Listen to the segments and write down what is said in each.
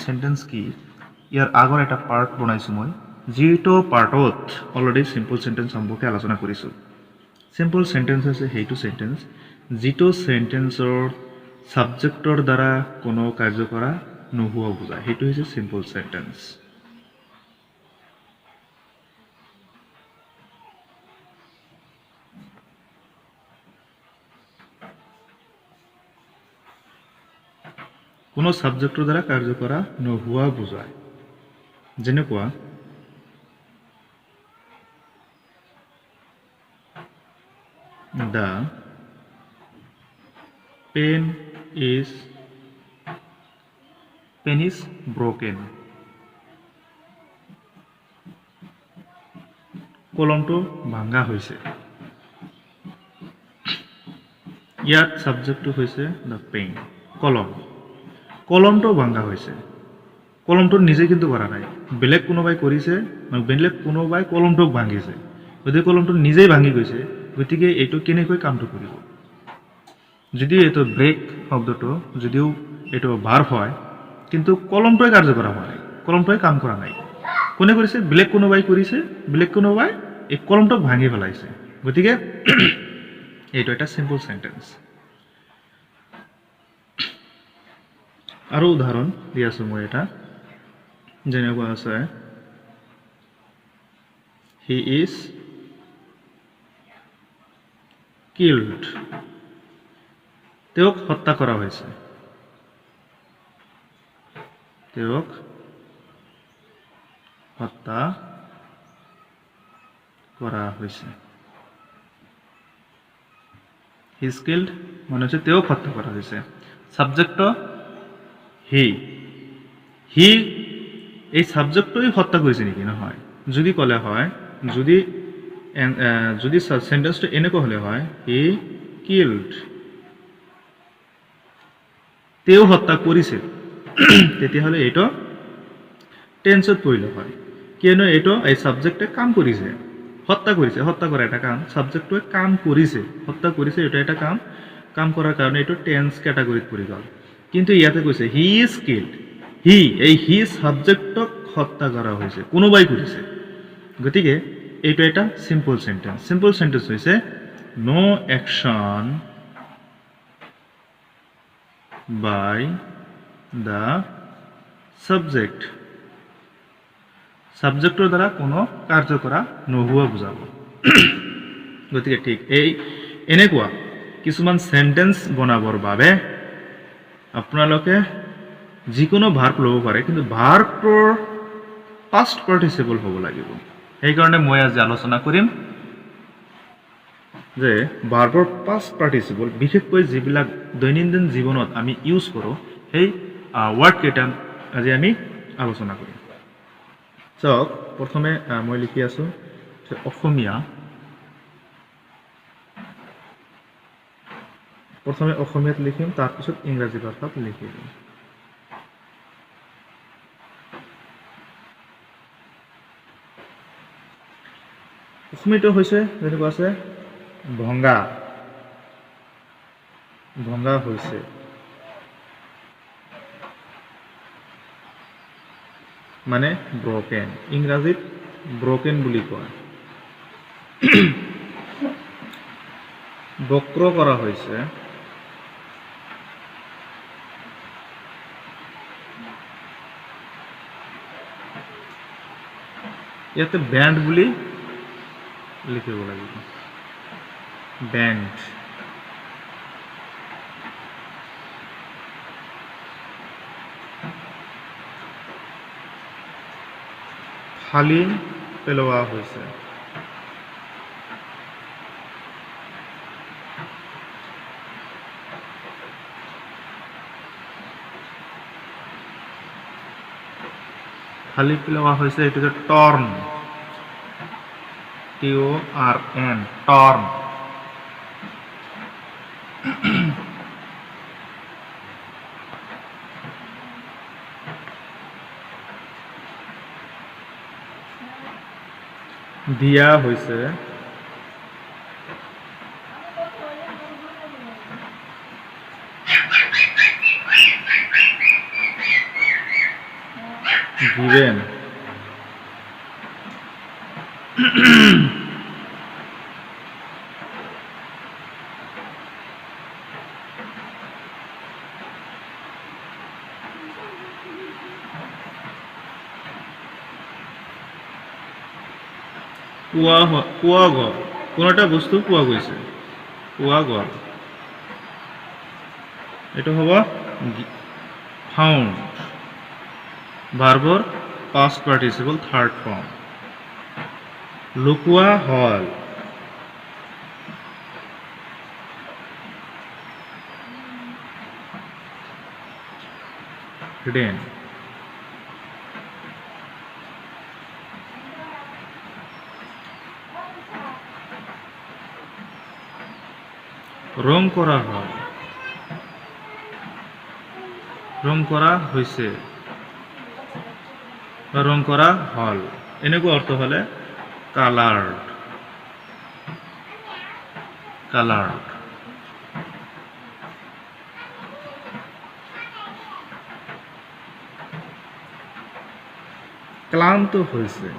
Sentence কি ইয়াৰ আগৰ এটা পাৰ্ট বনাইছোঁ মই যিটো পাৰ্টত অলৰেডি চিম্পল সেন্টেন্স সম্পৰ্কে আলোচনা কৰিছোঁ চিম্পল সেন্টেন্স হৈছে সেইটো সেন্টেন্স যিটো সেন্টেন্সৰ সাবজেক্টৰ দ্বাৰা কোনো কাৰ্য কৰা নোহোৱা বুজায় সেইটো হৈছে চিম্পল সেন্টেন্স কোনো সাবজেক্টৰ দ্বাৰা কাৰ্য কৰা নোহোৱা বুজায় যেনেকুৱা The pen is broken. কলমটো ভাঙা হৈছে ইয়াত সাবজেক্টটো হৈছে the pen কলমটো ভাঙা হৈছে কলমটো নিজে কিন্তু কৰা নাই বেলেগ কোনোবাই কৰিছে বেলেগ কোনোবাই কলমটো ভাঙিছে যদি কলমটো নিজেই ভাঙি গৈছে গতিকে এইটো কেনেকৈ কামটো কৰিব যদিও এইটো ব্ৰেক শব্দটো যদিও এইটো ভাৰ্ব হয় কিন্তু কলমটোই কাৰ্য কৰা হোৱা নাই কলমটোই কাম কৰা নাই কোনে কৰিছে বেলেগ কোনোবাই কৰিছে বেলেগ কোনোবাই এই কলমটোক ভাঙি পেলাইছে গতিকে এইটো এটা সিম্পল সেন্টেন্স আৰু উদাহৰণ দি আছো মই এটা যেনেকুৱা আছে he is killed তেওঁক হত্যা কৰা হৈছে তেওঁক হত্যা কৰা হৈছে he is killed মানে হচ্ছে তেওঁক হত্যা কৰা হৈছে সাবজেক্ট he এই সাবজেক্টটোই হত্যা কৰিছে নেকি নহয় যদি কলে হয় যদি সেন্টেন্সটো এনেকৈ হলে হয় he killed তেওঁ হত্যা কৰিছে তেতিয়াহলে এইটো টেন্সত পৰিলে হয় কিয়নো এইটো এই সাবজেক্টে কাম কৰিছে হত্যা কৰা এটা কাম সাবজেক্টটোৱে কাম কৰিছে হত্যা কৰিছে এটা এটা কাম কৰাৰ কাৰণে এইটো টেন্স ক্যাটাগৰীত পৰি গ'ল কিন্তু ইয়াতে কৈছে হি ইজ কিল্ড হি সাবজেক্টক হত্যা কৰা হৈছে কোনোবাই কৰিছে গতিকে এইটো এটা সিম্পল সেন্টেন্স হৈছে নো অ্যাকশন by the subject সাবজেক্টৰ দ্বাৰা কোনো কাৰ্য কৰা নোহোৱা বুজাব গতিকে ঠিক এই এনেকুৱা কিছুমান সেন্টেন্স বনাবৰ বাবে আপোনালোকে যিকোনো ভাৰ্ব ল'ব পাৰে কিন্তু ভাৰ্বটোৰ পাষ্ট পাৰ্টিসিপল হ'ব লাগিব এই কাৰণে মই আজি আলোচনা কৰিম যে ভাৰ্বৰ পাষ্ট পাৰ্টিসিপল বিশেষকৈ যিবিলাক দৈনন্দিন জীৱনত আমি ইউজ কৰোঁ সেই ওয়াৰ্ড কেইটা আজি আমি আলোচনা কৰিম চাওক প্ৰথমে মই লিখি আছো অসমীয়া প্ৰথমে অসমীয়াত লিখিম তাৰ পিছত ইংৰাজী ভাষাত লিখিম অসমীয়াটো হৈছে যেনেকুৱা আছে ভঙ্গা হৈছে মানে ব্ৰকেন ইংৰাজীত ব্ৰকেন বুলি কয় বক্ৰ কৰা হৈছে ইয়াতে ব্যান্ড বুলি লিখিব লাগিব ব্যান্ড ফালি পেলোৱা হৈছে ফালি পেলোৱা হৈছে এইটো যে টৰ্ন TORN টৰ্ন দিয়া হৈছে given পোৱা গ'ল কোনো এটা বস্তু পোৱা গৈছে পোৱা গ'ল এইটো হ'ব ফাউণ্ড ভাৰ্বৰ past participle third form লুকোৱা হ'ল hidden ৰং কৰা হয় ৰং কৰা হৈছে বা ৰং কৰা হ'ল এনেকুৱা অৰ্থ হ'লে কালাৰ্ড কালাৰ্ড ক্লান্ত হৈছে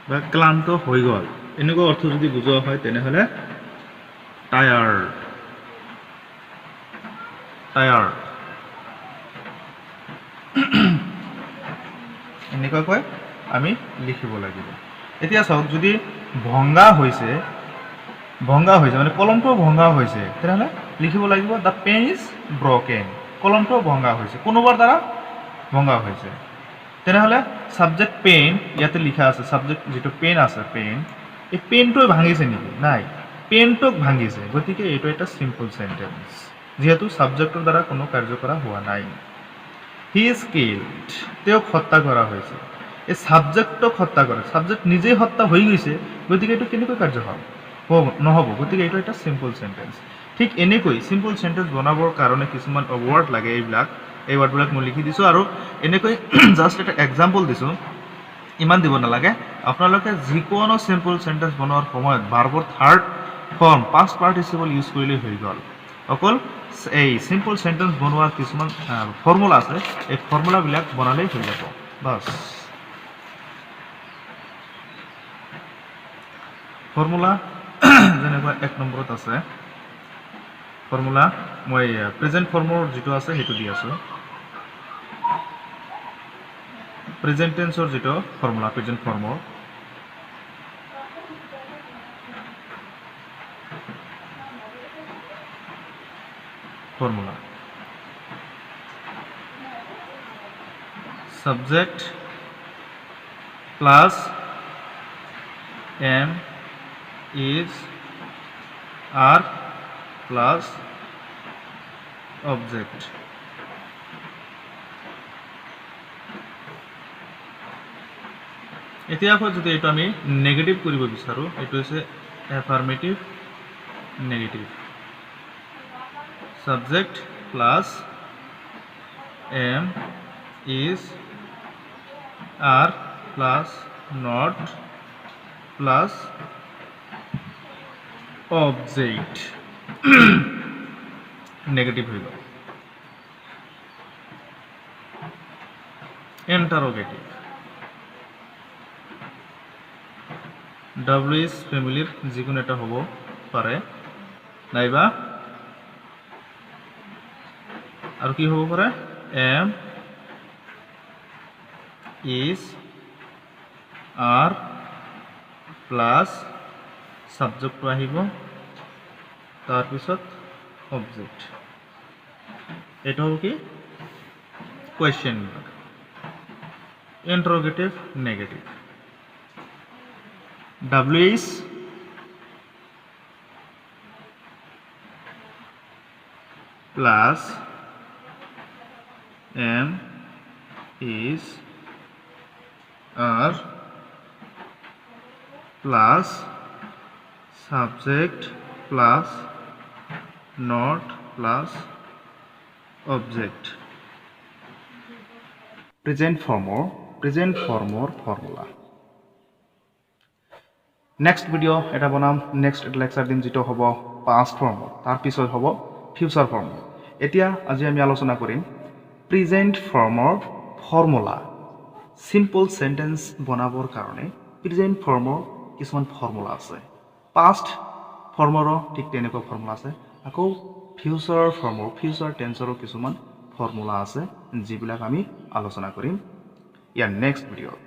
বা ক্লান্ত হৈ গ'ল এনেকুৱা অৰ্থ যদি বুজোৱা হয় তেনেহ'লে টায়াৰ্ড টায়াৰ্ড এনেকুৱাকৈ আমি লিখিব লাগিব এতিয়া চাওক যদি ভংগা হৈছে মানে কলমটো ভংগা হৈছে তেনেহ'লে লিখিব লাগিব দ্য পেন ইজ ব্ৰকেন কলমটো ভংগা হৈছে কোনোবাৰ দ্বাৰা ভংগা হৈছে তেনেহ'লে ছাবজেক্ট পেন ইয়াতে লিখা আছে ছাবজেক্ট যিটো পেন আছে পেন এই পেনটোৱে ভাঙিছে নেকি নাই পেনটোক ভাঙিছে গতিকে এইটো এটা চিম্পল চেণ্টেন্স যিহেতু ছাবজেক্টৰ দ্বাৰা কোনো কাৰ্য কৰা হোৱা নাই হি ইজ কিল্ড তেওঁক হত্যা কৰা হৈছে এই ছাবজেক্টক হত্যা কৰে ছাবজেক্ট নিজেই হত্যা হৈ গৈছে গতিকে এইটো কেনেকৈ কাৰ্য হ'ব নহ'ব গতিকে এইটো এটা চিম্পল চেণ্টেন্স ঠিক এনেকৈ চিম্পল চেণ্টেন্স বনাবৰ কাৰণে কিছুমান ৱৰ্ড লাগে এই ৱৰ্ডবিলাক মই লিখি দিছোঁ আৰু এনেকৈ জাষ্ট এটা এক্সাম্পল দিছোঁ ইমান দিব নালাগে আপোনালোকে যিকোনো চিম্পল চেণ্টেন্স বনোৱাৰ সময়ত ভাৰ্বৰ third form past participle use কৰিলে হৈ গ'ল অকল এই চিম্পল চেণ্টেন্স বনোৱাৰ কিছুমান ফৰ্মুলা আছে এই ফৰ্মুলাবিলাক বনালেই হৈ যাব বাছ ফৰ্মুলা যেনেকুৱা 1 নম্বৰত আছে ফৰ্মুলা মই প্ৰেজেন্ট ফৰ্মৰ যিটো আছে সেইটো দি আছোঁ প্ৰেজেন্ট টেন্সৰ যিটো ফৰ্মুলা প্ৰেজেন্ট ফৰ্মৰ formula subject plus am is are plus object এতিয়া আকৌ যদি এইটো আমি নেগেটিভ কৰিব বিচাৰো এইটো হৈছে affirmative negative subject plus am is are plus not plus object negative হইল interrogative w is ফ্যামিলির যিকোনো এটা হ'ব পাৰে নাইবা আৰু কি হ'ব পাৰে am is are plus subject to আহিব তাৰ পিছত object এটা হ'ব কি question interrogative negative w is plus am is are plus subject plus not plus object present form formula next video eta banam next lecture din jito hobo past form tar pisot hobo future form. এতিয়া আজি আমি আলোচনা কৰিম present ফৰ্মৰ formula. Simple sentence বনাবৰ কাৰণে present ফৰ্মৰ কিছুমান formula আছে, past ফৰ্মৰো ঠিক তেনেকুৱা ফৰ্মুলা আছে, আকৌ ফিউচাৰ ফৰ্মৰ ফিউচাৰ টেন্সৰো কিছুমান ফৰ্মুলা আছে যিবিলাক আমি আলোচনা কৰিম ইয়াৰ নেক্সট ভিডিঅ'ত।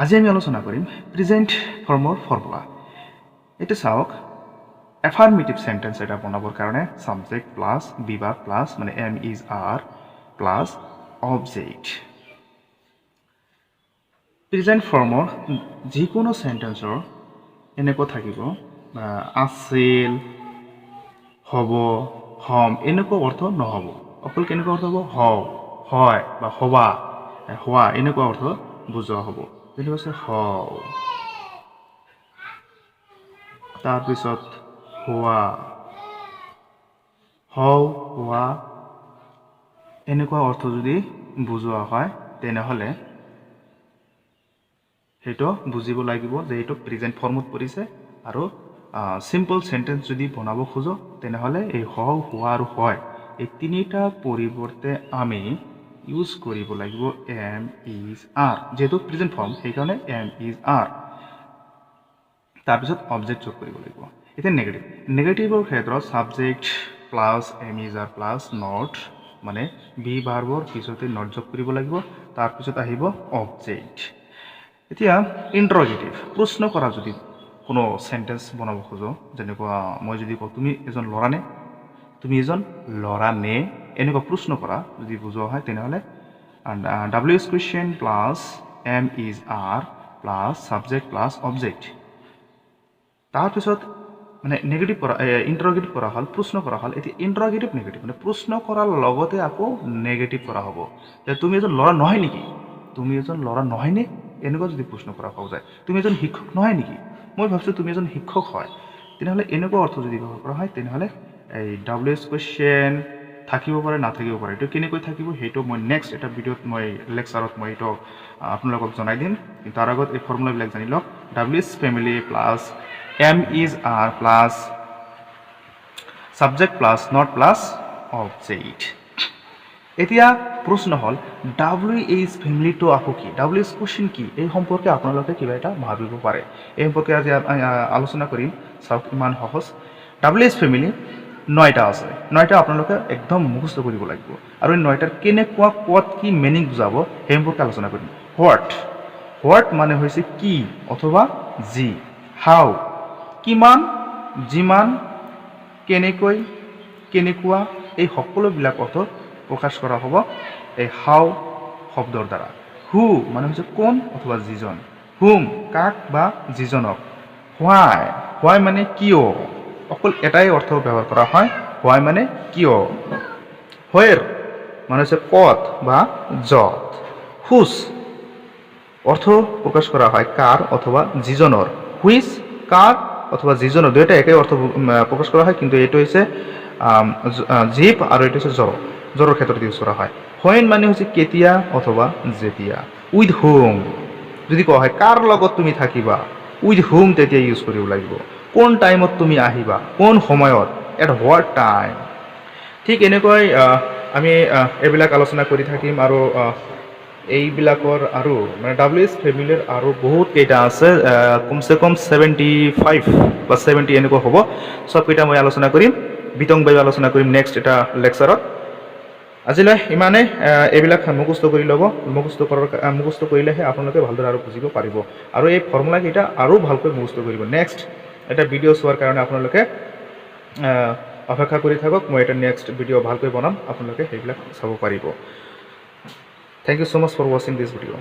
আজি আমি আলোচনা কৰিম প্ৰেজেণ্ট ফৰ্মৰ ফৰ্মুলা। এতিয়া চাওক, এফাৰ্মেটিভ চেণ্টেন্স এটা বনাবৰ কাৰণে ছাবজেক্ট প্লাছ বিভাগ প্লাছ মানে am is are plus object. Present ফৰ্মৰ যিকোনো চেণ্টেন্সৰ এনেকুৱা থাকিব আছিল, হ'ব, হম এনেকুৱা অৰ্থ নহ'ব। অকল কেনেকুৱা অৰ্থ হ'ব? হয় বা হবা, হোৱা এনেকুৱা অৰ্থ বুজোৱা হ'ব। যেনেকুৱা আছে হও, তাৰপিছত হোৱা, হও হোৱা এনেকুৱা অৰ্থ যদি বুজোৱা হয় তেনেহ'লে সেইটো বুজিব লাগিব যে এইটো প্ৰেজেণ্ট ফৰ্মত পৰিছে। আৰু চিম্পল চেণ্টেন্স যদি বনাব খোজো তেনেহ'লে এই হও, হোৱা আৰু হয় এই তিনিটা পৰিৱৰ্তে আমি ইউজ কৰিব লাগিব এম ইজ আৰ। যেহেতু প্ৰেজেণ্ট ফৰ্ম সেইকাৰণে এম ইজ আৰ, তাৰপিছত অবজেক্ট যোগ কৰিব লাগিব। এতিয়া নেগেটিভৰ ক্ষেত্ৰত subject plus am is are plus not মানে বি ভাৰ্বৰ পিছতে নট যোগ কৰিব লাগিব, তাৰপিছত আহিব অবজেক্ট। এতিয়া ইণ্টাৰগেটিভ, প্ৰশ্ন কৰা যদি কোনো চেণ্টেন্স বনাব খোজো, যেনেকুৱা মই যদি কওঁ তুমি এজন ল'ৰা নে, তুমি এজন ল'ৰা নে, এনেকুৱা প্ৰশ্ন কৰা যদি বুজোৱা হয় তেনেহ'লে W H question plus am is are plus subject plus object. তাৰপিছত মানে নেগেটিভ কৰা ইণ্টাৰগেটিভ কৰা হ'ল, প্ৰশ্ন কৰা হ'ল। এতিয়া ইণ্টাৰগেটিভ নেগেটিভ মানে প্ৰশ্ন কৰাৰ লগতে আকৌ নেগেটিভ কৰা হ'ব। যে তুমি এজন ল'ৰা নহয় নেকি, তুমি এজন ল'ৰা নহয়নে, এনেকুৱা যদি প্ৰশ্ন কৰা হোৱা যায়। তুমি এজন শিক্ষক নহয় নেকি, মই ভাবিছোঁ তুমি এজন শিক্ষক হয়, তেনেহ'লে এনেকুৱা অৰ্থ যদি ব্যৱহাৰ কৰা হয় তেনেহ'লে এই ডাব্লিউ এছ কুৱেশ্যন থাকিব পাৰে নাথাকিব পাৰে। এইটো কেনেকৈ থাকিব সেইটো মই নেক্সট এটা ভিডিঅ'ত মই লেকচাৰত মই এইটো আপোনালোকক জনাই দিম। কিন্তু তাৰ আগত এই ফৰ্মুলাবিলাক জানি লওক। W H family plus am is are plus subject plus not plus object. এতিয়া প্ৰশ্ন হ'ল ডাব্লিউ এইচ ফেমিলিটো আকৌ কি, ডাব্লিউ এইচ কুৱেশ্যন কি, এই সম্পৰ্কে আপোনালোকে কিবা এটা ভাবিব পাৰে। এই সম্পৰ্কে আজি আলোচনা কৰিম। চাওক ইমান সহজ। ডাব্লিউ এইচ ফেমিলি 9টা আছে, 9টা আপোনালোকে একদম মুখস্থ কৰিব লাগিব। আৰু এই 9টাৰ কেনেকুৱা ক'ত কি মিনিং বুজাব সেই সম্পৰ্কে আলোচনা কৰিম। হোৱাট মানে হৈছে কি অথবা যি, হাউ কিমান, যিমান, কেনেকৈ, কেনেকুৱা এই সকলোবিলাক অৰ্থ প্ৰকাশ কৰা হ'ব এই হাউ শব্দৰ দ্বাৰা। হু মানে হৈছে কোন অথবা যিজন, হুম কাক বা যিজনক, হোৱাই মানে কিয়, অকল এটাই অৰ্থ ব্যৱহাৰ কৰা হয়, হোৱাই মানে কিয়। হোৱেৰ মানে হৈছে ক'ত বা য'ত। হুচ অৰ্থ প্ৰকাশ কৰা হয় কাৰ অথবা যিজনৰ, হুইচ কাৰ অথবা যিজনৰ, দুয়োটা একেই অৰ্থ প্ৰকাশ কৰা হয়, কিন্তু এইটো হৈছে জীৱ আৰু এইটো হৈছে জ্বৰৰ ক্ষেত্ৰত ইউজ কৰা হয়। হোৱেন মানে হৈছে কেতিয়া অথবা যেতিয়া। উইথ হুম যদি কোৱা হয় কাৰ লগত তুমি থাকিবা, উইথ হুম তেতিয়া ইউজ কৰিব লাগিব। কোন টাইমত তুমি আহিবা, কোন সময়ত, এট হোৱাট টাইম। ঠিক এনেকৈ আমি এইবিলাক আলোচনা কৰি থাকিম। আৰু এইবিলাকৰ আৰু মানে ডাব্লিউ এইচ ফেমিলিৰ আৰু বহুত কেইটা আছে, কমচে কম 75 বা 70 এনেকুৱা হ'ব। চবকেইটা মই আলোচনা কৰিম, বিতংভাৱে আলোচনা কৰিম নেক্সট এটা লেকচাৰত। আজিলৈ ইমানেই। এইবিলাক মুখস্থ কৰি ল'ব, মুখস্থ কৰিলেহে আপোনালোকে ভালদৰে আৰু বুজিব পাৰিব। আৰু এই ফৰ্মুলাকেইটা আৰু ভালকৈ মুখস্থ কৰিব। নেক্সট এটা ভিডিঅ' চোৱাৰ কাৰণে আপোনালোকে অপেক্ষা কৰি থাকক। মই এটা নেক্সট ভিডিঅ' ভালকৈ বনাম, আপোনালোকে সেইবিলাক চাব পাৰিব। Thank you so much for watching this video.